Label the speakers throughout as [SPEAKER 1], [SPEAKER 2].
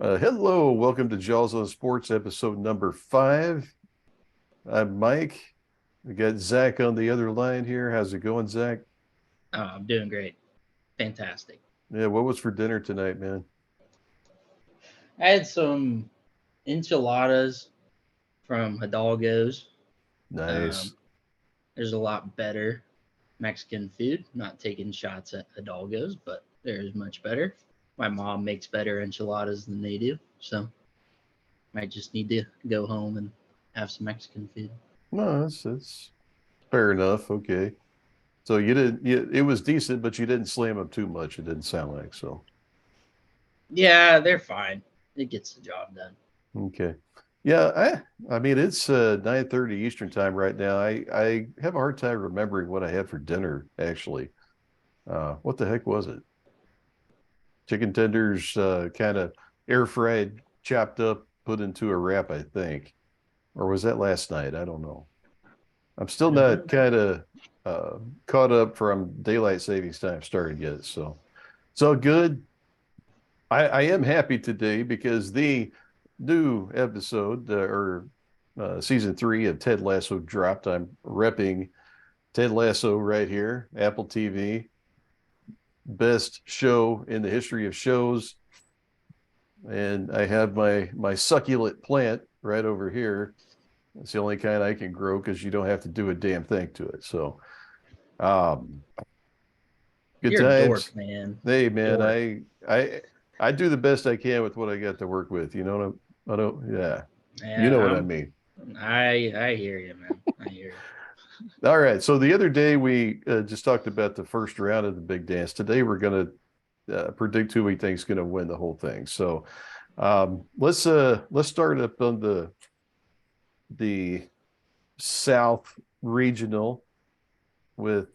[SPEAKER 1] Hello, welcome to Jaws on Sports, episode number 5. I'm Mike. We got Zach on the other line here. How's it going, Zach?
[SPEAKER 2] Oh, I'm doing great. Fantastic.
[SPEAKER 1] Yeah, what was for dinner tonight, man?
[SPEAKER 2] I had some enchiladas from Hidalgo's. Um,
[SPEAKER 1] Nice.
[SPEAKER 2] there's a lot better Mexican food. Not taking shots at Hidalgo's, but there's much better. My mom makes better enchiladas than they do, so might just need to go home and have some Mexican food.
[SPEAKER 1] No, it's fair enough. Okay. So it was decent, but you didn't slam them too much. It didn't sound like so.
[SPEAKER 2] Yeah, they're fine. It gets the job done.
[SPEAKER 1] Okay. Yeah, I mean it's 9:30 Eastern time right now. I have a hard time remembering what I had for dinner, actually. What the heck was it? Chicken tenders, kind of air fried, chopped up, put into a wrap, I think. Or was that last night? I don't know. I'm still
[SPEAKER 2] I don't
[SPEAKER 1] not
[SPEAKER 2] know.
[SPEAKER 1] kind of uh, caught up from daylight savings time started yet. So good. I am happy today because the new episode or season 3 of Ted Lasso dropped. I'm repping Ted Lasso right here, Apple TV, best show in the history of shows. And I have my succulent plant right over here. It's the only kind I can grow because you don't have to do a damn thing to it. So, um, good
[SPEAKER 2] You're a
[SPEAKER 1] times.
[SPEAKER 2] dork, man.
[SPEAKER 1] Hey, man,
[SPEAKER 2] Dork.
[SPEAKER 1] I do the best I can with what I got to work with. You know what I don't. Yeah, you know
[SPEAKER 2] Yeah,
[SPEAKER 1] what I mean.
[SPEAKER 2] I hear you, man. I hear you.
[SPEAKER 1] All right. So the other day we just talked about the first round of the big dance. Today we're going to predict who we think is going to win the whole thing. So let's start up on the South Regional with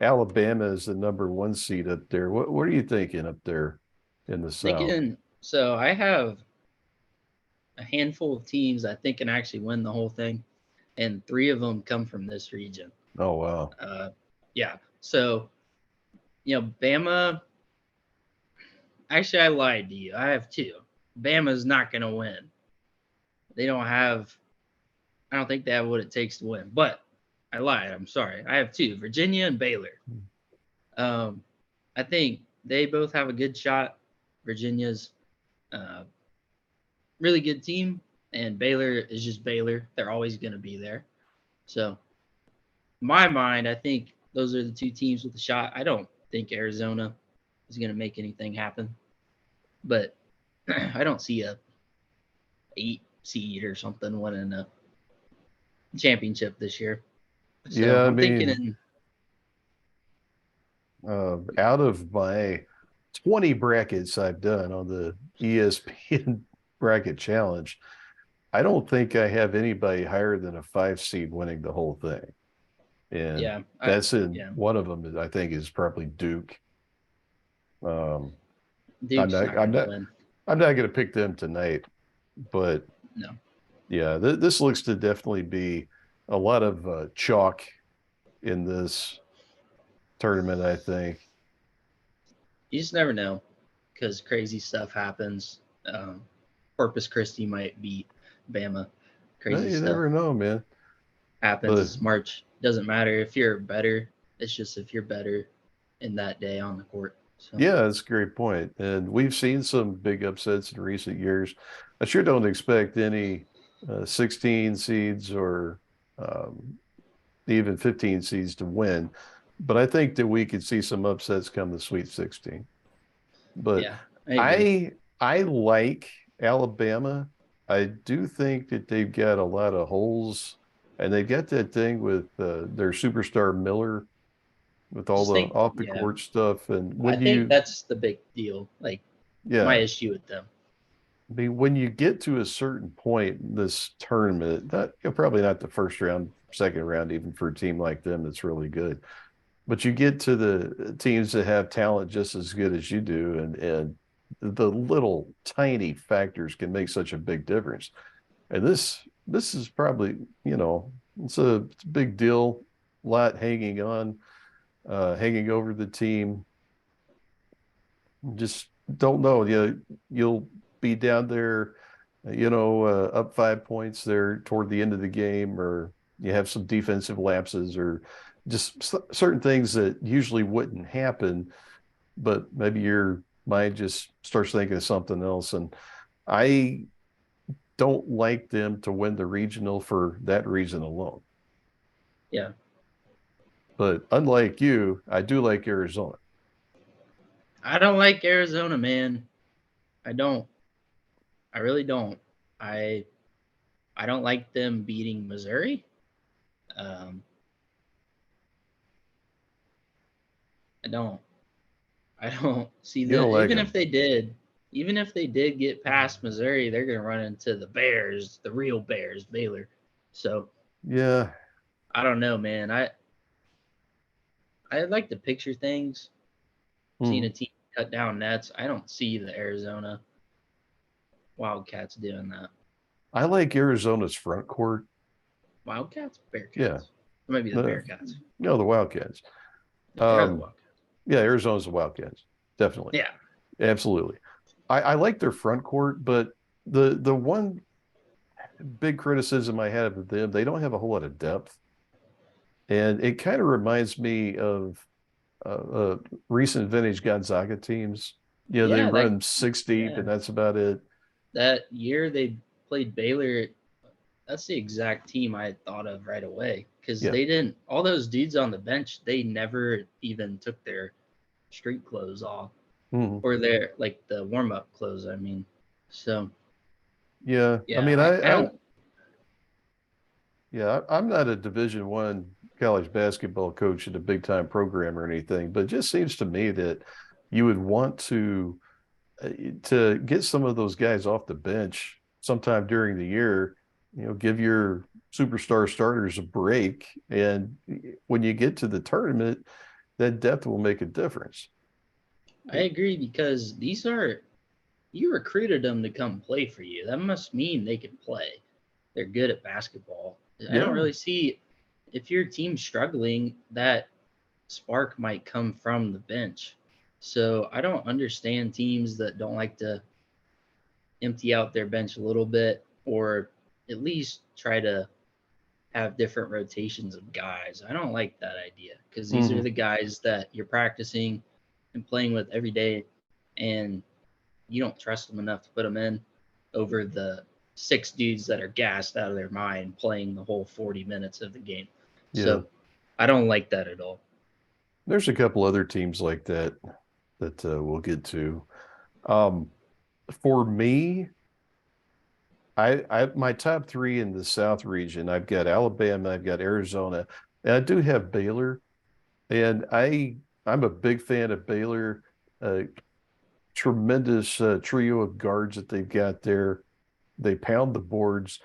[SPEAKER 1] Alabama as the number 1 seed up there. What are you thinking up there in the South?
[SPEAKER 2] Thinking so, I have a handful of teams I think can actually win the whole thing, and three of them come from this region.
[SPEAKER 1] Oh wow.
[SPEAKER 2] Uh, yeah. So Bama. Actually, I lied to you. I have two. Bama's not going to win. They don't have. I don't think they have what it takes to win. But I lied. I'm sorry. I have two. Virginia and Baylor. Um, I think they both have a good shot. Virginia's uh, really good team, and Baylor is just Baylor. They're always going to be there. So, in my mind, I think those are the two teams with a shot. I don't think Arizona is going to make anything happen, but I don't see a 8 seed or something winning a championship this year. So
[SPEAKER 1] Yeah, I
[SPEAKER 2] I'm thinking
[SPEAKER 1] mean,
[SPEAKER 2] in
[SPEAKER 1] out of my 20 brackets I've done on the ESPN bracket challenge, I don't think I have anybody higher than a 5 seed winning the whole thing. And
[SPEAKER 2] yeah,
[SPEAKER 1] that's in
[SPEAKER 2] yeah,
[SPEAKER 1] one of them, I think, is probably Duke. Um, I'm
[SPEAKER 2] Duke's
[SPEAKER 1] not,
[SPEAKER 2] not
[SPEAKER 1] I'm
[SPEAKER 2] going to
[SPEAKER 1] not,
[SPEAKER 2] win.
[SPEAKER 1] I'm not going to pick them tonight, but
[SPEAKER 2] No,
[SPEAKER 1] yeah, this looks to definitely be a lot of chalk in this tournament, I think.
[SPEAKER 2] you just never know because crazy stuff happens. Corpus Christi might beat Bama.
[SPEAKER 1] No,
[SPEAKER 2] Crazy
[SPEAKER 1] you
[SPEAKER 2] stuff
[SPEAKER 1] never know, man.
[SPEAKER 2] happens.
[SPEAKER 1] But
[SPEAKER 2] It's March. Doesn't matter if you're better. It's just if you're better in that day on the court. So
[SPEAKER 1] yeah, that's a great point. And we've seen some big upsets in recent years. I sure don't expect any 16 seeds or um, even 15 seeds to win, but I think that we could see some upsets come the Sweet 16. But
[SPEAKER 2] yeah, I agree.
[SPEAKER 1] I like Alabama. I do think that they've got a lot of holes, and they've got that thing with their superstar Miller with all
[SPEAKER 2] Just
[SPEAKER 1] the
[SPEAKER 2] think,
[SPEAKER 1] off the
[SPEAKER 2] yeah,
[SPEAKER 1] court stuff. And
[SPEAKER 2] I
[SPEAKER 1] when
[SPEAKER 2] think
[SPEAKER 1] you,
[SPEAKER 2] that's the big deal. Like my
[SPEAKER 1] yeah,
[SPEAKER 2] issue with them.
[SPEAKER 1] I mean, when you get to a certain point in this tournament, not probably not the first round, second round, even for a team like them that's really good, but you get to the teams that have talent just as good as you do, and the little tiny factors can make such a big difference. And this is probably, it's a big deal, a lot hanging on, hanging over the team. Just don't know. You'll be down there, up 5 points there toward the end of the game, or you have some defensive lapses, or just certain things that usually wouldn't happen, but maybe your mind just starts thinking of something else. And I don't like them to win the regional for that reason alone.
[SPEAKER 2] Yeah.
[SPEAKER 1] But unlike you, I do like Arizona.
[SPEAKER 2] I don't like Arizona, man. I don't. I really don't. I I don't like them beating Missouri. Um, I don't. I don't see
[SPEAKER 1] You don't
[SPEAKER 2] that.
[SPEAKER 1] like them.
[SPEAKER 2] Even if they did get past Missouri, they're gonna run into the Bears, the real Bears, Baylor. So
[SPEAKER 1] Yeah.
[SPEAKER 2] I don't know, man. I like to picture things. Seeing a
[SPEAKER 1] Mhm.
[SPEAKER 2] team cut down nets. I don't see the Arizona Wildcats doing that.
[SPEAKER 1] I like Arizona's front court.
[SPEAKER 2] Wildcats,
[SPEAKER 1] Yeah.
[SPEAKER 2] Bearcats, or maybe the
[SPEAKER 1] The,
[SPEAKER 2] Bearcats.
[SPEAKER 1] the Wildcats.
[SPEAKER 2] Yeah, they are the
[SPEAKER 1] Um,
[SPEAKER 2] Wildcats.
[SPEAKER 1] yeah, Arizona's the Wildcats. Definitely.
[SPEAKER 2] Yeah,
[SPEAKER 1] Absolutely. I like their front court, but the one big criticism I have of them, they don't have a whole lot of depth. And it kind of reminds me of recent vintage Gonzaga teams. They
[SPEAKER 2] yeah.
[SPEAKER 1] run six deep,
[SPEAKER 2] Yeah
[SPEAKER 1] and that's about it.
[SPEAKER 2] that year they played Baylor. That's the exact team I had thought of right away because
[SPEAKER 1] Yeah.
[SPEAKER 2] they didn't. All those dudes on the bench, they never even took their street clothes off
[SPEAKER 1] Mhm.
[SPEAKER 2] or their like the warm up clothes. I mean, so
[SPEAKER 1] Yeah. I
[SPEAKER 2] yeah,
[SPEAKER 1] mean,
[SPEAKER 2] I don't.
[SPEAKER 1] I'm not a Division I college basketball coach at a big time program or anything, but it just seems to me that you would want uh, to get some of those guys off the bench sometime during the year, give your superstar starters a break. And when you get to the tournament, that depth will make a difference.
[SPEAKER 2] I agree because these are you recruited them to come play for you. That must mean they can play. They're good at basketball. I don't
[SPEAKER 1] Yeah.
[SPEAKER 2] really see if your team's struggling, that spark might come from the bench. So I don't understand teams that don't like to empty out their bench a little bit or at least try to have different rotations of guys. I don't like that idea because these are
[SPEAKER 1] Hmm.
[SPEAKER 2] the guys that you're practicing and playing with every day, and you don't trust them enough to put them in over the six dudes that are gassed out of their mind playing the whole 40 minutes of the game.
[SPEAKER 1] Yeah.
[SPEAKER 2] So I don't like that at all.
[SPEAKER 1] There's a couple other teams like that we'll get to. Um, for me, I my top three in the South region, I've got Alabama, I've got Arizona, and I do have Baylor. And I'm a big fan of Baylor. Uh, Tremendous trio of guards that they've got there. They pound the boards.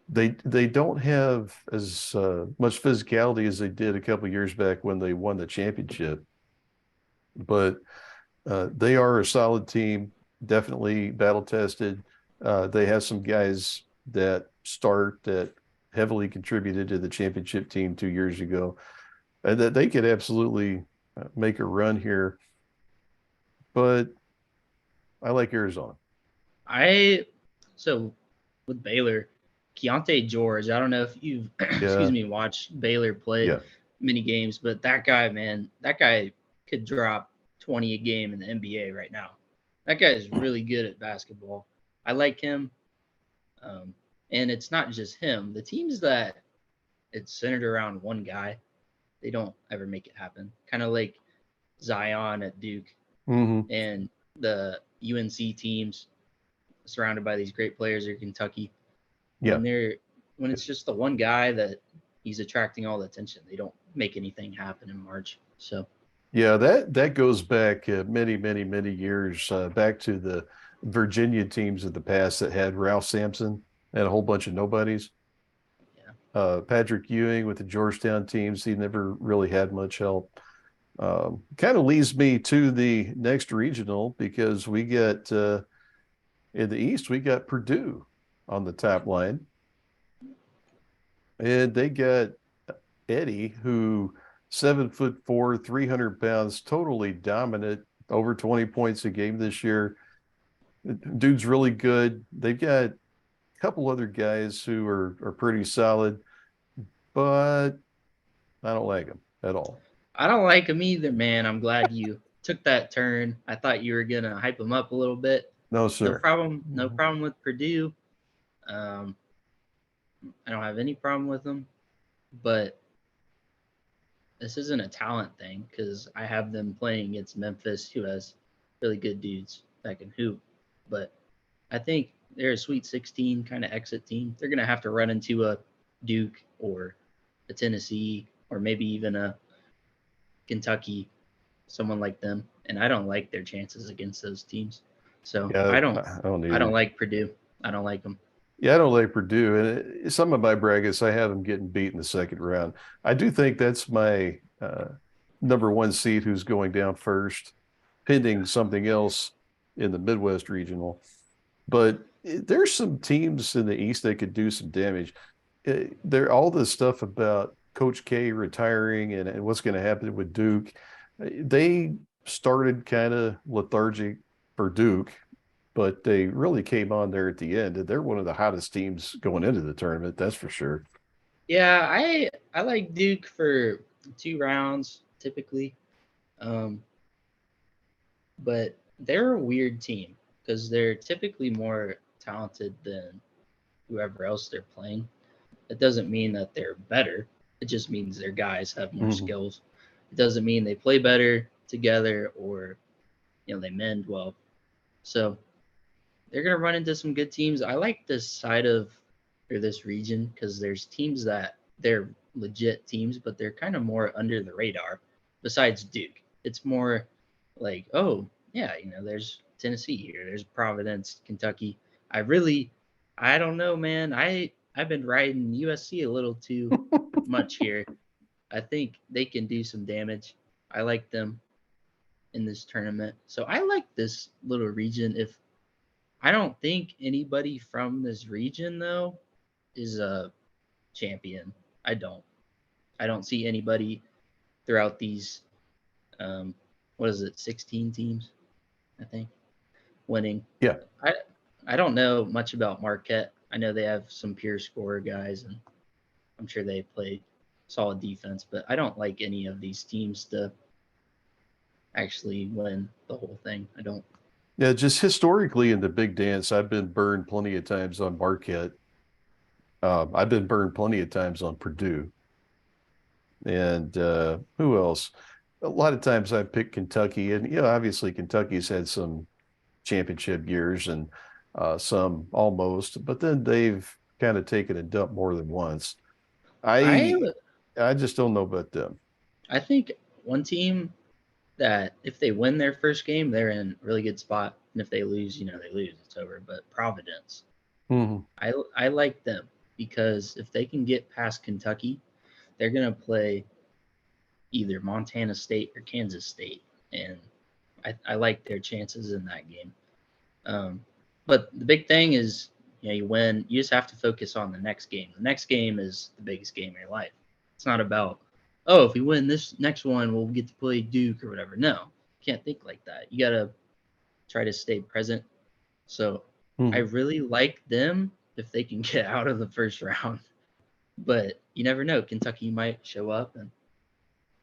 [SPEAKER 1] They don't have as much physicality as they did a couple years back when they won the championship, but they are a solid team, definitely battle tested. They have some guys that heavily contributed to the championship team 2 years ago, and that they could absolutely make a run here. But I like Arizona.
[SPEAKER 2] I so with Baylor, Keontae George. I don't know if you've excuse
[SPEAKER 1] Yeah,
[SPEAKER 2] me watched Baylor play
[SPEAKER 1] yeah,
[SPEAKER 2] many games, but that guy, man, that guy could drop 20 a game in the NBA right now. That guy is really good at basketball. I like him, um, and it's not just him. The teams that it's centered around one guy, they don't ever make it happen. Kind of like Zion at Duke
[SPEAKER 1] hmm,
[SPEAKER 2] and the UNC teams surrounded by these great players at Kentucky.
[SPEAKER 1] yeah,
[SPEAKER 2] When they're when it's just the one guy that he's attracting all the attention, they don't make anything happen in March. So
[SPEAKER 1] yeah. That goes back many, many, many years back to the Virginia teams of the past that had Ralph Sampson and a whole bunch of nobodies.
[SPEAKER 2] yeah,
[SPEAKER 1] Patrick Ewing with the Georgetown teams, he never really had much help. Kind of leads me to the next regional because we get in the East, we got Purdue on the top line, and they got Eddie, who 7'4", 300 pounds, totally dominant, over 20 points a game this year. Dude's really good. They've got a couple other guys who are pretty solid, but I don't like them at all.
[SPEAKER 2] I don't like him either, man. I'm glad you took that turn. I thought you were gonna hype him up a little bit.
[SPEAKER 1] No,
[SPEAKER 2] No
[SPEAKER 1] sir.
[SPEAKER 2] problem. No problem with Purdue. Um, I don't have any problem with them, but this isn't a talent thing because I have them playing against Memphis, who has really good dudes that can hoop. But I think they're a Sweet 16 kind of exit team. They're gonna have to run into a Duke or a Tennessee or maybe even a Kentucky, someone like them. And I don't like their chances against those teams. So
[SPEAKER 1] Yeah, I don't
[SPEAKER 2] I don't
[SPEAKER 1] either.
[SPEAKER 2] like Purdue. I don't like them.
[SPEAKER 1] Yeah, I don't like Purdue. And some of my brackets, I have them getting beat in the second round. I do think that's my number one seed who's going down first, pending something else in the Midwest regional. But there's some teams in the East that could do some damage. There, all this stuff about Coach K retiring and what's going to happen with Duke, they started kind of lethargic for Duke, but they really came on there at the end. They're one of the hottest teams going into the tournament, that's for sure.
[SPEAKER 2] Yeah, I like Duke for 2 rounds typically. Um, but they're a weird team because they're typically more talented than whoever else they're playing. It doesn't mean that they're better. It just means their guys have more
[SPEAKER 1] Mm-hmm.
[SPEAKER 2] skills. It doesn't mean they play better together or they mend well. So they're gonna run into some good teams. I like this side of or this region because there's teams that they're legit teams, but they're kind of more under the radar. Besides Duke, it's more like, oh yeah, there's Tennessee here, there's Providence, Kentucky. I don't know, man. I've been riding USC a little too much here. I think they can do some damage. I like them in this tournament, so I like this little region. If I don't think anybody from this region though is a champion. I don't. I don't see anybody throughout these um what is it, 16 teams, I think, winning.
[SPEAKER 1] Yeah.
[SPEAKER 2] I I don't know much about Marquette. I know they have some pure scorer guys and I'm sure they play solid defense, but I don't like any of these teams to actually win the whole thing. I don't.
[SPEAKER 1] Yeah, just historically in the big dance, I've been burned plenty of times on Marquette. I've been burned plenty of times on Purdue. And who else? A lot of times I pick Kentucky, and obviously Kentucky's had some championship years and some almost, but then they've kind of taken a dump more than once.
[SPEAKER 2] I
[SPEAKER 1] I just don't know about them.
[SPEAKER 2] I think one team that if they win their first game, they're in a really good spot. And if they lose, they lose. It's over. But Providence,
[SPEAKER 1] Mhm.
[SPEAKER 2] I like them because if they can get past Kentucky, they're gonna play either Montana State or Kansas State, and I like their chances in that game. Um, but the big thing is, you win. You just have to focus on the next game. The next game is the biggest game of your life. It's not about, oh, if we win this next one, we'll get to play Duke or whatever. No, you can't think like that. You gotta try to stay present. So I
[SPEAKER 1] Mhm.
[SPEAKER 2] really like them if they can get out of the first round. But you never know. Kentucky might show up and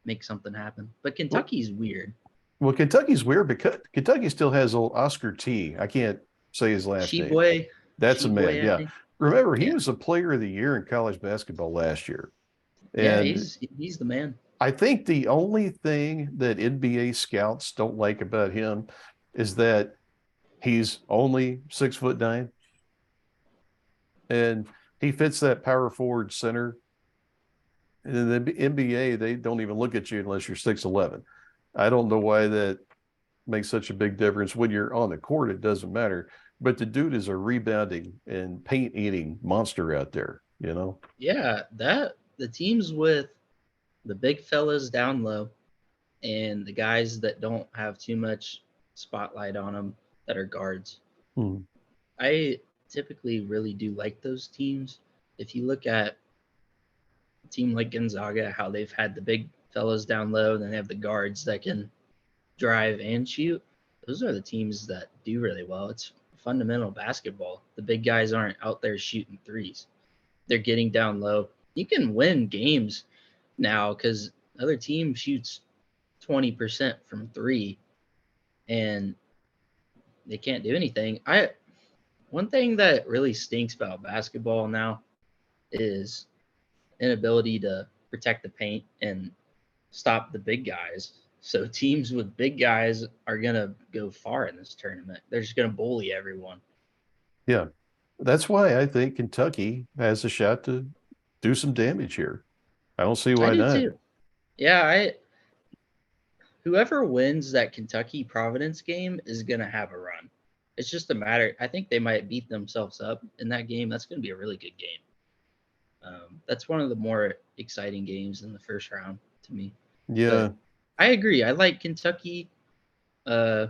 [SPEAKER 2] make something happen. But
[SPEAKER 1] Well,
[SPEAKER 2] Kentucky's weird.
[SPEAKER 1] well, Kentucky's weird because Kentucky still has old Oscar T. I can't say his last name.
[SPEAKER 2] Sheboy,
[SPEAKER 1] That's a man.
[SPEAKER 2] I
[SPEAKER 1] Yeah.
[SPEAKER 2] think.
[SPEAKER 1] Remember, he
[SPEAKER 2] Yeah,
[SPEAKER 1] was a player of the year in college basketball last year.
[SPEAKER 2] yeah,
[SPEAKER 1] And
[SPEAKER 2] he's the man.
[SPEAKER 1] I think the only thing that NBA scouts don't like about him is that he's only 6'9" and he fits that power forward center. And in the NBA, they don't even look at you unless you're 6'11". I don't know why that makes such a big difference. When you're on the court, it doesn't matter. But the dude is a rebounding and paint eating monster out there.
[SPEAKER 2] Yeah, that the teams with the big fellas down low and the guys that don't have too much spotlight on them that are guards.
[SPEAKER 1] Hmm.
[SPEAKER 2] I typically really do like those teams. If you look at a team like Gonzaga, how they've had the big fellas down low, then they have the guards that can drive and shoot. Those are the teams that do really well. It's fundamental basketball. The big guys aren't out there shooting threes. They're getting down low. You can win games now because other team shoots 20% from three and they can't do anything. I One thing that really stinks about basketball now is inability to protect the paint and stop the big guys. So teams with big guys are gonna go far in this tournament. They're just gonna bully everyone.
[SPEAKER 1] Yeah. That's why I think Kentucky has a shot to do some damage here. I don't see
[SPEAKER 2] I
[SPEAKER 1] why
[SPEAKER 2] do
[SPEAKER 1] not.
[SPEAKER 2] too. Yeah, I whoever wins that Kentucky Providence game is gonna have a run. It's just a matter. I think they might beat themselves up in that game. That's gonna be a really good game. That's one of the more exciting games in the first round to me.
[SPEAKER 1] Yeah,
[SPEAKER 2] But I agree. I like Kentucky. Uh,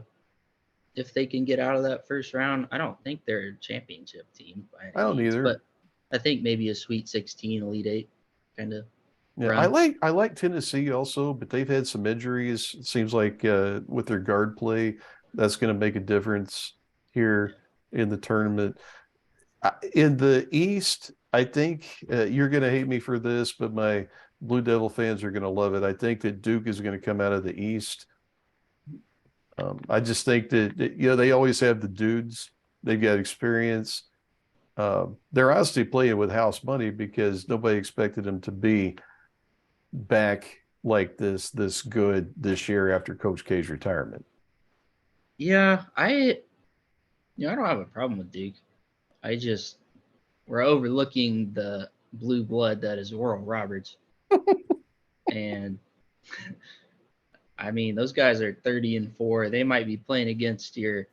[SPEAKER 2] if they can get out of that first round, I don't think they're a championship team by
[SPEAKER 1] I
[SPEAKER 2] any
[SPEAKER 1] don't
[SPEAKER 2] means,
[SPEAKER 1] either.
[SPEAKER 2] but I think maybe a Sweet 16, Elite Eight kind of
[SPEAKER 1] Yeah, I
[SPEAKER 2] run.
[SPEAKER 1] like I like Tennessee also, but they've had some injuries. It seems like with their guard play, that's going to make a difference here in the tournament. In the East, I think you're going to hate me for this, but my Blue Devil fans are going to love it. I think that Duke is going to come out of the East. I just think that they always have the dudes. They've got experience. They're honestly playing with house money because nobody expected them to be back like this good this year after Coach K's retirement.
[SPEAKER 2] Yeah, I don't have a problem with Duke. I just we're overlooking the blue blood that is Oral Roberts, and I mean those guys are 30-4. They might be playing against your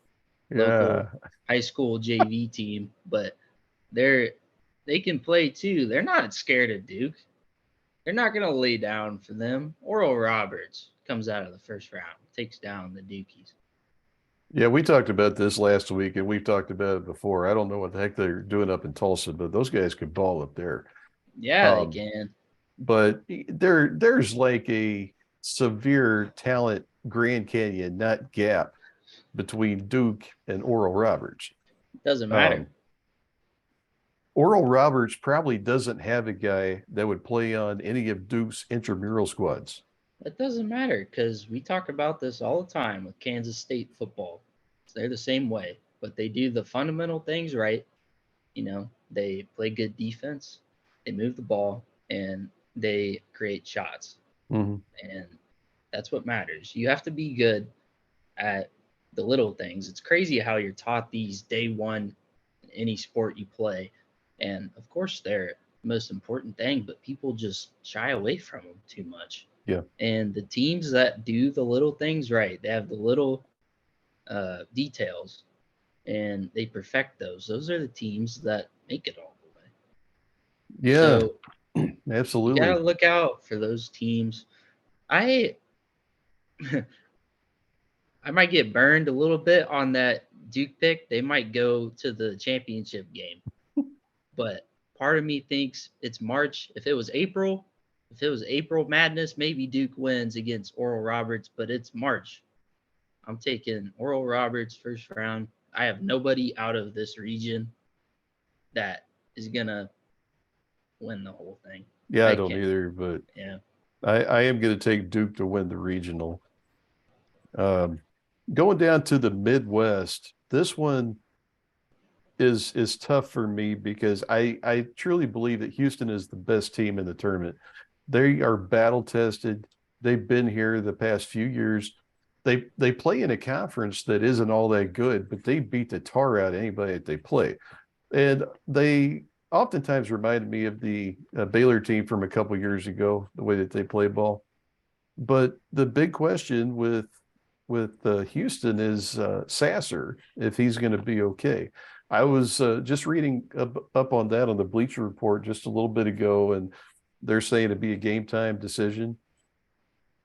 [SPEAKER 2] local
[SPEAKER 1] Yeah.
[SPEAKER 2] high school JV team, but they're they can play too. They're not scared of Duke. They're not gonna lay down for them. Oral Roberts comes out of the first round, takes down the Dukies.
[SPEAKER 1] Yeah, we talked about this last week and we've talked about it before. I don't know what the heck they're doing up in Tulsa, but those guys could ball up there.
[SPEAKER 2] Yeah, they
[SPEAKER 1] Um,
[SPEAKER 2] can.
[SPEAKER 1] but there's like a severe talent Grand Canyon, not gap, between Duke and Oral Roberts.
[SPEAKER 2] Doesn't matter.
[SPEAKER 1] Um, Oral Roberts probably doesn't have a guy that would play on any of Duke's intramural squads.
[SPEAKER 2] It doesn't matter because we talk about this all the time with Kansas State football. They're the same way, but they do the fundamental things right. They play good defense, they move the ball, and they create shots.
[SPEAKER 1] Mhm.
[SPEAKER 2] And that's what matters. You have to be good at the little things. It's crazy how you're taught these day one in any sport you play. And of course, they're the most important thing, but people just shy away from them too much.
[SPEAKER 1] Yeah.
[SPEAKER 2] And the teams that do the little things right, they have the little details and they perfect those. Those are the teams that make it all the way.
[SPEAKER 1] Yeah,
[SPEAKER 2] So you got
[SPEAKER 1] absolutely.
[SPEAKER 2] to look out for those teams. I I might get burned a little bit on that Duke pick. They might go to the championship game, but part of me thinks it's March. If it was April Madness, maybe Duke wins against Oral Roberts, but it's March. I'm taking Oral Roberts first round. I have nobody out of this region that is gonna win the whole thing.
[SPEAKER 1] Yeah, I
[SPEAKER 2] I
[SPEAKER 1] don't
[SPEAKER 2] can't.
[SPEAKER 1] either, but
[SPEAKER 2] Yeah,
[SPEAKER 1] I am going to take Duke to win the regional. Um, Going down to the Midwest, this one is tough for me because I truly believe that Houston is the best team in the tournament. They are battle tested. They've been here the past few years. They play in a conference that isn't all that good, but they beat the tar out of anybody that they play. And they oftentimes reminded me of the Baylor team from a couple years ago, the way that they play ball. But the big question with Houston is Sasser, if he's going to be okay. I was just reading up on that on the Bleacher Report just a little bit ago, and they're saying it'd be a game time decision.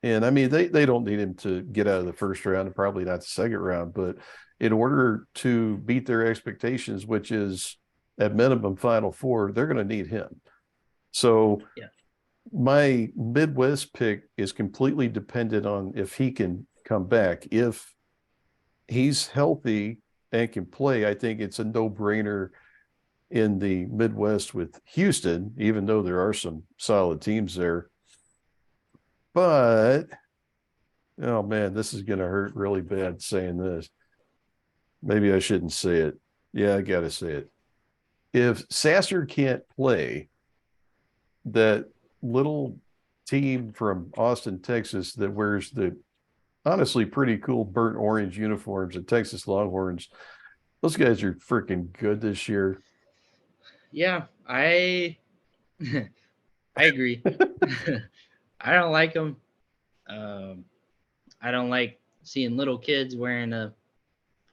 [SPEAKER 1] And I mean, they don't need him to get out of the first round and probably not the second round, but in order to beat their expectations, which is at minimum Final Four, they're going to need him. So
[SPEAKER 2] yeah.
[SPEAKER 1] my Midwest pick is completely dependent on if he can come back. If he's healthy, and can play, I think it's a no-brainer in the Midwest with Houston, even though there are some solid teams there. But oh man, this is going to hurt really bad saying this. Maybe I shouldn't say it. Yeah, I got to say it. If Sasser can't play, that little team from Austin, Texas, that wears the honestly pretty cool burnt orange uniforms, the Texas Longhorns, those guys are freaking good this year.
[SPEAKER 2] Yeah, I I agree. I don't like them. Um, I don't like seeing little kids wearing a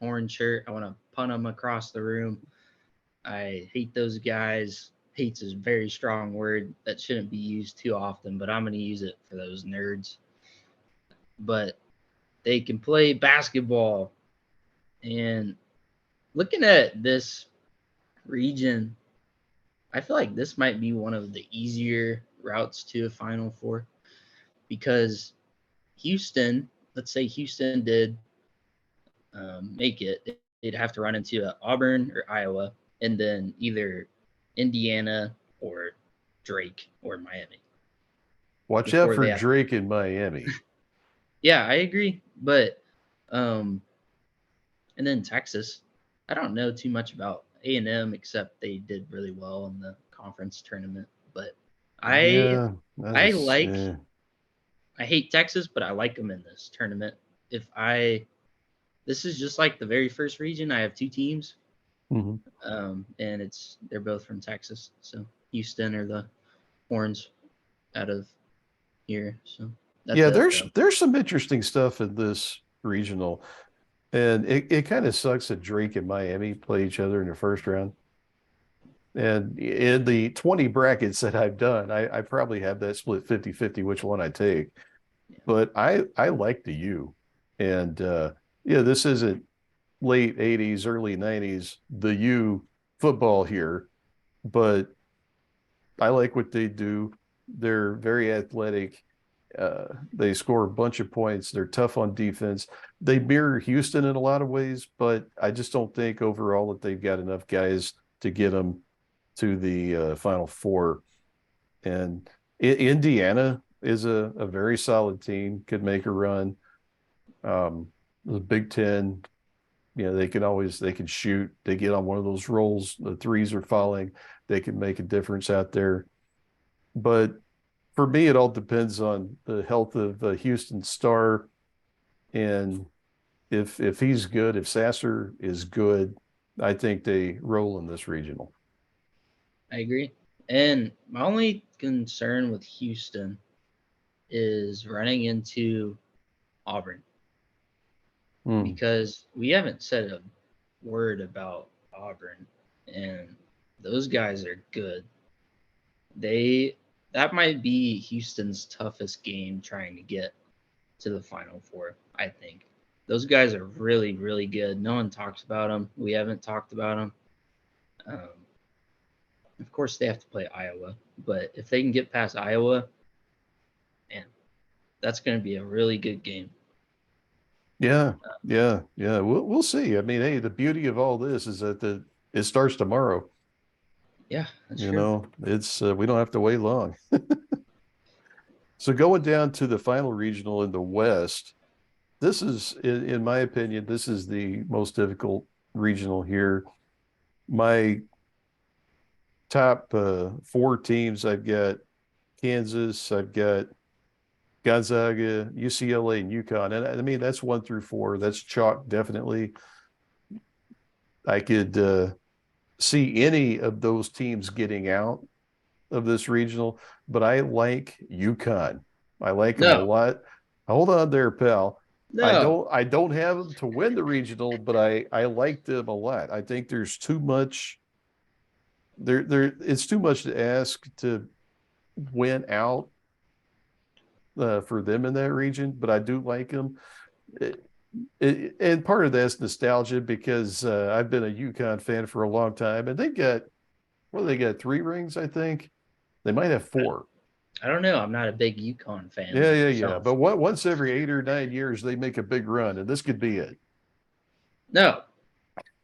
[SPEAKER 2] orange shirt. I want to punt them across the room. I hate those guys. Hate's a very strong word that shouldn't be used too often, but I'm going to use it for those nerds. But they can play basketball. And looking at this region, I feel like this might be one of the easier routes to a Final Four because Houston, let's say Houston did make it, they'd have to run into Auburn or Iowa, and then either Indiana or Drake or Miami
[SPEAKER 1] Watch out
[SPEAKER 2] before
[SPEAKER 1] for
[SPEAKER 2] they have.
[SPEAKER 1] Drake in Miami.
[SPEAKER 2] Yeah, I agree, but um, and then Texas, I don't know too much about A&M except they did really well in the conference tournament. But I
[SPEAKER 1] Yeah, I
[SPEAKER 2] I
[SPEAKER 1] just,
[SPEAKER 2] like I hate Texas, but I like them in this tournament. If I This is just like the very first region. I have two teams,
[SPEAKER 1] mhm.
[SPEAKER 2] and they're both from Texas. So Houston or the Horns out of here. So that's
[SPEAKER 1] Yeah,
[SPEAKER 2] it
[SPEAKER 1] there's
[SPEAKER 2] though.
[SPEAKER 1] there's some interesting stuff in this regional, and it kind of sucks that Drake and Miami play each other in the first round. And in the 20 brackets that I've done, I probably have that split 50-50 which one I take.
[SPEAKER 2] Yeah,
[SPEAKER 1] But I like the U. And yeah, this isn't late 80s, early 90s, the U football here, but I like what they do. They're very athletic. They score a bunch of points. They're tough on defense. They mirror Houston in a lot of ways, but I just don't think overall that they've got enough guys to get them to the Final Four. And Indiana is a very solid team, could make a run. The Big Ten, they can shoot. They get on one of those rolls. The threes are falling. They can make a difference out there. But for me, it all depends on the health of Houston Star, and if he's good, if Sasser is good, I think they roll in this regional.
[SPEAKER 2] I agree. And my only concern with Houston is running into Auburn
[SPEAKER 1] Hmm.
[SPEAKER 2] because we haven't said a word about Auburn, and those guys are good. They That might be Houston's toughest game trying to get to the Final Four. I think those guys are really, really good. No one talks about them. We haven't talked about them. Of course, they have to play Iowa, but if they can get past Iowa, man, that's going to be a really good game.
[SPEAKER 1] Yeah,
[SPEAKER 2] Uh,
[SPEAKER 1] yeah. We'll see. I mean, hey, the beauty of all this is that it starts tomorrow.
[SPEAKER 2] yeah, that's true.
[SPEAKER 1] It's we don't have to wait long. So going down to the final regional in the West, this is, in my opinion, this is the most difficult regional here. My top four teams, I've got Kansas, I've got Gonzaga, UCLA, and UConn. And I mean, that's 1 through 4. That's chalk, definitely. I could see any of those teams getting out of this regional, but I like UConn. I like them a
[SPEAKER 2] No,
[SPEAKER 1] lot. Hold on there, pal.
[SPEAKER 2] no,
[SPEAKER 1] I don't have them to win the regional, but I like them a lot. I think there's too much there it's too much to ask to win out for them in that region, but I do like them. It, and part of that's nostalgia because I've been a UConn fan for a long time, and they got they got 3 rings, I think. They might have 4.
[SPEAKER 2] I don't know. I'm not a big UConn fan
[SPEAKER 1] Yeah, yeah, yeah.
[SPEAKER 2] myself.
[SPEAKER 1] But once every 8 or 9 years, they make a big run, and this could be it.
[SPEAKER 2] No,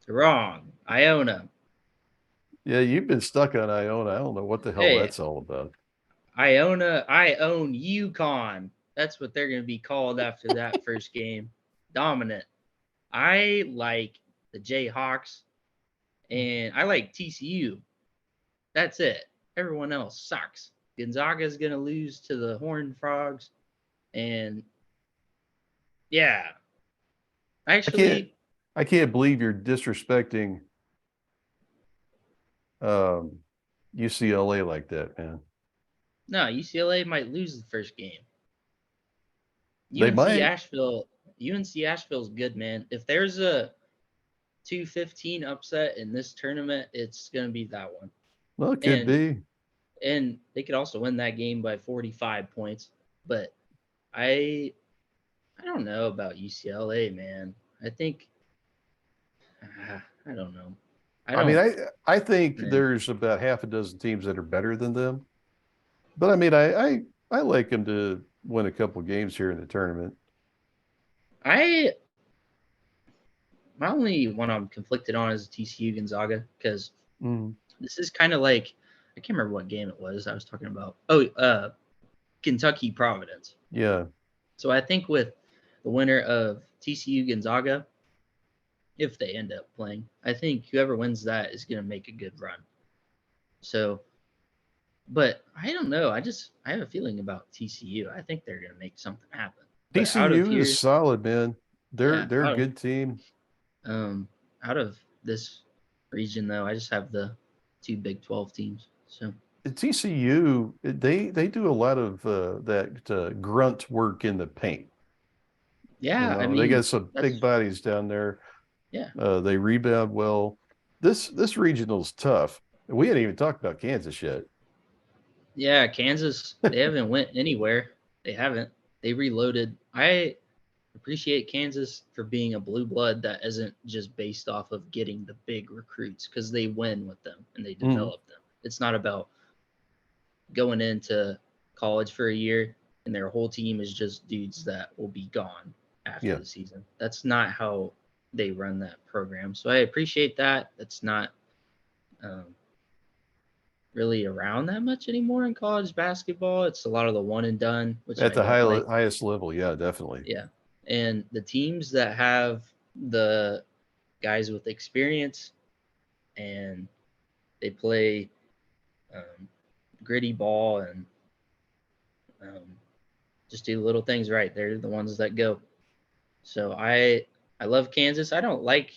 [SPEAKER 2] Wrong. Iona.
[SPEAKER 1] Yeah, you've been stuck on Iona. I don't know what the hell
[SPEAKER 2] Hey,
[SPEAKER 1] that's all about.
[SPEAKER 2] Iona, I own UConn. That's what they're going to be called after that first game. Dominant. I like the Jayhawks and I like TCU. That's it. Everyone else sucks. Gonzaga is going to lose to the Horned Frogs. And yeah,
[SPEAKER 1] I can't
[SPEAKER 2] actually,
[SPEAKER 1] I can't believe you're disrespecting um, UCLA like that, man.
[SPEAKER 2] no, UCLA might lose the first game.
[SPEAKER 1] They
[SPEAKER 2] UNC
[SPEAKER 1] might.
[SPEAKER 2] Asheville, UNC Asheville's good, man. If there's a 215 upset in this tournament, it's going to be that one.
[SPEAKER 1] Well, it could
[SPEAKER 2] And
[SPEAKER 1] be.
[SPEAKER 2] and they could also win that game by 45 points. But I I don't know about UCLA, man. I think I don't know. I
[SPEAKER 1] I mean,
[SPEAKER 2] don't.
[SPEAKER 1] I think
[SPEAKER 2] Man,
[SPEAKER 1] there's about half a dozen teams that are better than them. But I mean, I like them to win a couple games here in the tournament.
[SPEAKER 2] I my only one I'm conflicted on is TCU Gonzaga because
[SPEAKER 1] Mm,
[SPEAKER 2] this is kind of like I can't remember what game it was I was talking about. Oh, Kentucky Providence.
[SPEAKER 1] yeah.
[SPEAKER 2] So I think with the winner of TCU Gonzaga, if they end up playing, I think whoever wins that is going to make a good run. So, but I don't know. I have a feeling about TCU. I think they're going to make something happen. But out of
[SPEAKER 1] TCU is
[SPEAKER 2] here,
[SPEAKER 1] solid, man.
[SPEAKER 2] yeah,
[SPEAKER 1] They're a good team.
[SPEAKER 2] um, out of this region though, I just have the two Big 12 teams. So
[SPEAKER 1] TCU, they do a lot of that grunt work in the paint. You
[SPEAKER 2] yeah, I
[SPEAKER 1] know, they got
[SPEAKER 2] mean
[SPEAKER 1] some big
[SPEAKER 2] that's
[SPEAKER 1] bodies down there.
[SPEAKER 2] yeah.
[SPEAKER 1] They rebound well. This regional's tough. We hadn't even talked about Kansas yet.
[SPEAKER 2] Yeah, Kansas, they haven't went anywhere. They haven't. They reloaded. I appreciate Kansas for being a blue blood that isn't just based off of getting the big recruits because they win with them and they
[SPEAKER 1] Mm,
[SPEAKER 2] develop them. It's not about going into college for a year and their whole team is just dudes that will be gone after
[SPEAKER 1] yeah.
[SPEAKER 2] the season. That's not how they run that program. So I appreciate that. That's not um, really around that much anymore in college basketball. It's a lot of the one and done, which
[SPEAKER 1] At
[SPEAKER 2] I
[SPEAKER 1] the
[SPEAKER 2] don't like.
[SPEAKER 1] highest level, yeah, definitely.
[SPEAKER 2] Yeah. And the teams that have the guys with experience and they play um, gritty ball and um, just do little things right. They're the ones that go. So I love Kansas. I don't like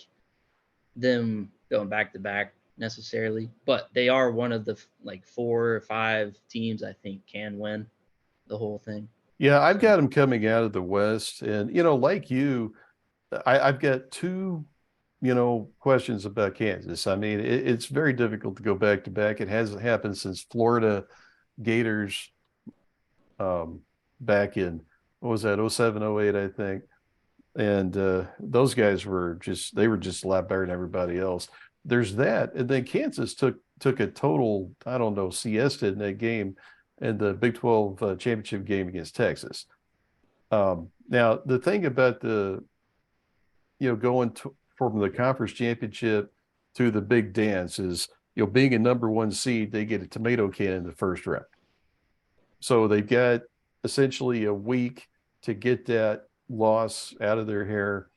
[SPEAKER 2] them going back to back necessarily, but they are one of the like 4 or 5 teams I think can win the whole thing.
[SPEAKER 1] Yeah, I've
[SPEAKER 2] So
[SPEAKER 1] got them coming out of the West, and like you, I've got two, questions about Kansas. I mean, it's very difficult to go back to back. It hasn't happened since Florida Gators um, back in what was that, 07, 08, I think. And those guys were just a lot better than everybody else. There's that, and then Kansas took a total, I don't know, siesta in that game in the Big 12 championship game against Texas. Now the thing about the going from the conference championship to the big dance is being a number one seed, they get a tomato can in the first round. So they've got essentially a week to get that loss out of their hair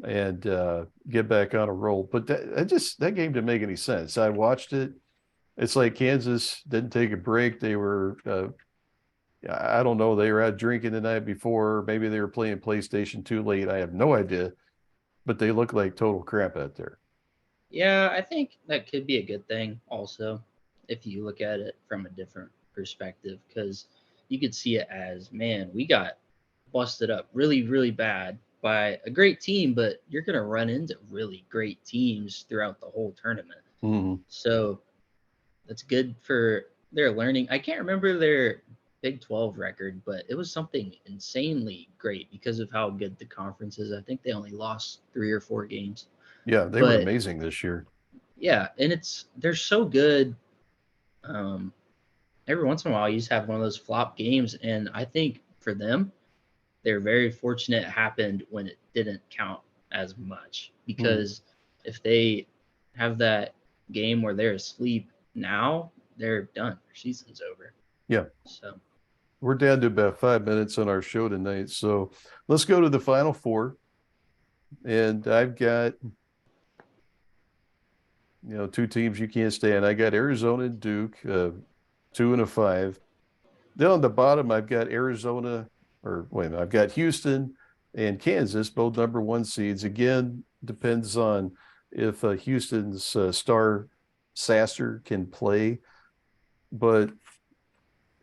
[SPEAKER 1] and get back on a roll. But that game didn't make any sense. I watched it. It's like Kansas didn't take a break. They were I don't know. They were out drinking the night before. Maybe they were playing PlayStation too late. I have no idea. But they look like total crap out there.
[SPEAKER 2] yeah, I think that could be a good thing also if you look at it from a different perspective because you could see it as, man, we got busted up really, really bad by a great team, but you're going to run into really great teams throughout the whole tournament.
[SPEAKER 1] Mm-hmm.
[SPEAKER 2] So that's good for their learning. I can't remember their Big 12 record, but it was something insanely great because of how good the conference is. I think they only lost 3 or 4 games.
[SPEAKER 1] Yeah, they were
[SPEAKER 2] But
[SPEAKER 1] amazing this year.
[SPEAKER 2] yeah, and they're so good. Um, every once in a while, you just have one of those flop games, and I think for them, they're very fortunate it happened when it didn't count as much
[SPEAKER 1] Mm.
[SPEAKER 2] because If they have that game where they're asleep now, they're done. Their season's over.
[SPEAKER 1] Yeah.
[SPEAKER 2] So
[SPEAKER 1] We're down to about 5 minutes on our show tonight. So let's go to the final four. And I've got, two teams you can't stand. I got Arizona and Duke, 2 and a 5. Then on the bottom, I've got Arizona, or wait a minute, I've got Houston and Kansas, both number one seeds. Again, depends on if Houston's star Sasser can play. But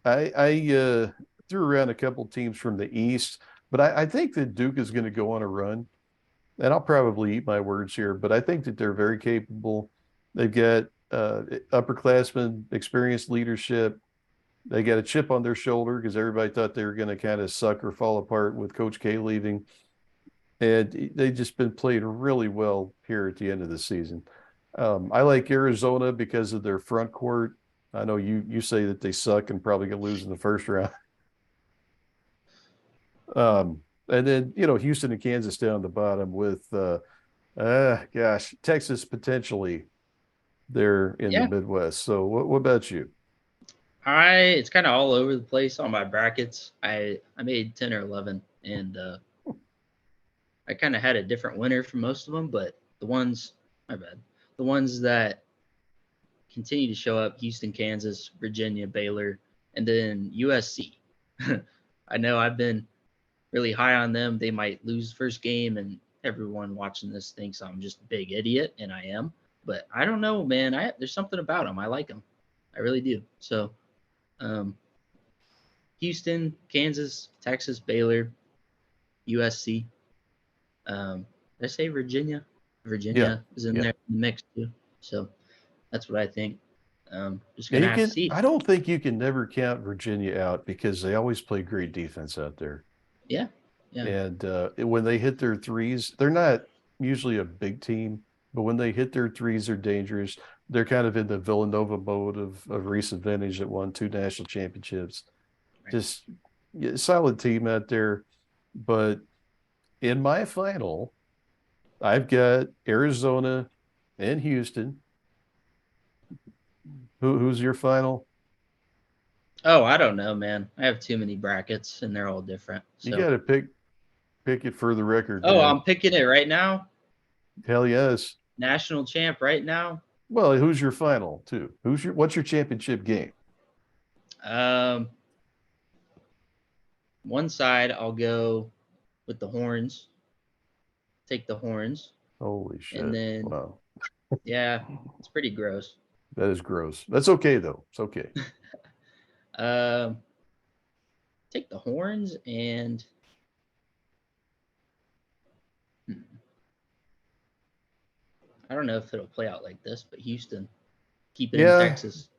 [SPEAKER 1] I threw around a couple teams from the East, but I think that Duke is going to go on a run. And I'll probably eat my words here, but I think that they're very capable. They've got upperclassmen, experienced leadership. They got a chip on their shoulder because everybody thought they were going to kind of suck or fall apart with Coach K leaving. And they've just been played really well here at the end of the season. I like Arizona because of their front court. I know you say that they suck and probably going to lose in the first round. And then Houston and Kansas down the bottom with gosh, Texas potentially there in the
[SPEAKER 2] yeah,
[SPEAKER 1] Midwest. So what about you?
[SPEAKER 2] it's kind of all over the place on my brackets. I made 10 or 11, and I kind of had a different winner for most of them, but my bad, the ones that continue to show up: Houston, Kansas, Virginia, Baylor, and then USC. I know I've been really high on them. They might lose the first game, and everyone watching this thinks I'm just a big idiot, and I am. But I don't know, man. There's something about them. I like them. I really do. So, um, Houston, Kansas, Texas, Baylor, USC. Did I say Virginia?
[SPEAKER 1] Yeah,
[SPEAKER 2] Virginia is in
[SPEAKER 1] yeah.
[SPEAKER 2] there in the mix too. So that's what I think. Just
[SPEAKER 1] Yeah,
[SPEAKER 2] gonna have to see.
[SPEAKER 1] I don't think you can never count Virginia out because they always play great defense out there.
[SPEAKER 2] Yeah, yeah,
[SPEAKER 1] And when they hit their threes, they're not usually a big team, but when they hit their threes, they're dangerous. They're kind of in the Villanova mode of recent vintage that won 2 national championships.
[SPEAKER 2] right.
[SPEAKER 1] Just yeah, solid team out there. But in my final, I've got Arizona and Houston. Who's your final?
[SPEAKER 2] Oh, I don't know, man. I have too many brackets, and they're all different.
[SPEAKER 1] You
[SPEAKER 2] So,
[SPEAKER 1] got to pick it for the record,
[SPEAKER 2] oh,
[SPEAKER 1] man.
[SPEAKER 2] I'm picking it right now.
[SPEAKER 1] Hell yes.
[SPEAKER 2] National champ right now.
[SPEAKER 1] Well, who's your final too? What's your championship game?
[SPEAKER 2] Um, One side I'll go with the horns. Take the horns,
[SPEAKER 1] Holy
[SPEAKER 2] and
[SPEAKER 1] shit.
[SPEAKER 2] then
[SPEAKER 1] Wow.
[SPEAKER 2] yeah, it's pretty gross.
[SPEAKER 1] That is gross. That's okay though. It's okay.
[SPEAKER 2] Um, take the horns and hmm, I don't know if it'll play out like this, but Houston, keep it in
[SPEAKER 1] Yeah,
[SPEAKER 2] Texas.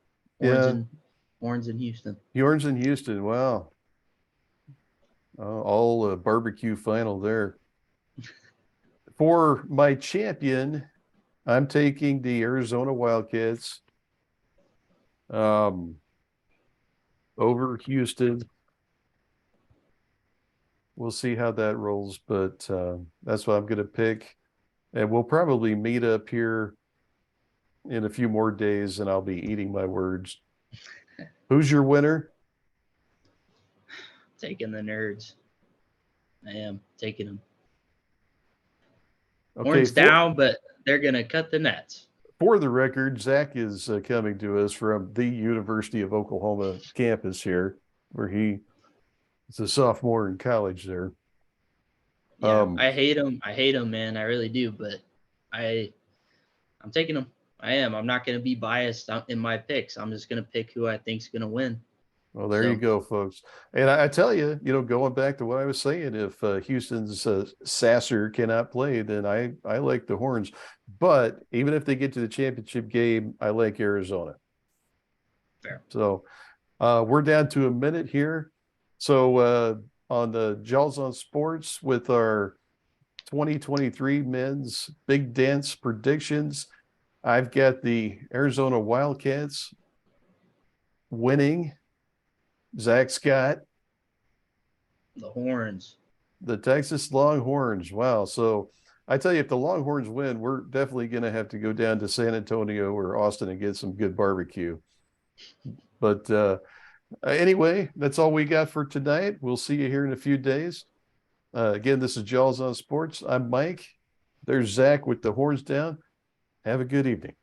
[SPEAKER 2] Horns
[SPEAKER 1] yeah.
[SPEAKER 2] and horns in Houston.
[SPEAKER 1] Bjorn's in Houston. Wow. All barbecue final there. For my champion, I'm taking the Arizona Wildcats um, over Houston. We'll see how that rolls, but that's what I'm going to pick. And we'll probably meet up here in a few more days, and I'll be eating my words. Who's your winner?
[SPEAKER 2] Taking the nerds. I am taking them.
[SPEAKER 1] Okay,
[SPEAKER 2] Horns down, but they're gonna cut the nets.
[SPEAKER 1] for the record, Zach is coming to us from the University of Oklahoma campus here, where he is a sophomore in college there.
[SPEAKER 2] Yeah,
[SPEAKER 1] Um,
[SPEAKER 2] I hate them. I hate them, man. I really do. But I, I'm taking them. I am. I'm not gonna be biased in my picks. I'm just gonna pick who I think's gonna win.
[SPEAKER 1] well, there you
[SPEAKER 2] So
[SPEAKER 1] go, folks. And I tell you, going back to what I was saying, if Houston's Sasser cannot play, then I like the Horns. But even if they get to the championship game, I like Arizona.
[SPEAKER 2] fair.
[SPEAKER 1] So we're down to a minute here. So on the Jaws on Sports with our 2023 men's big dance predictions, I've got the Arizona Wildcats winning. Zach Scott,
[SPEAKER 2] The horns.
[SPEAKER 1] the Texas Longhorns. Wow. So I tell you, if the Longhorns win, we're definitely going to have to go down to San Antonio or Austin and get some good barbecue. But anyway, that's all we got for tonight. We'll see you here in a few days. Again, this is Jaws on Sports. I'm Mike. There's Zach with the horns down. Have a good evening.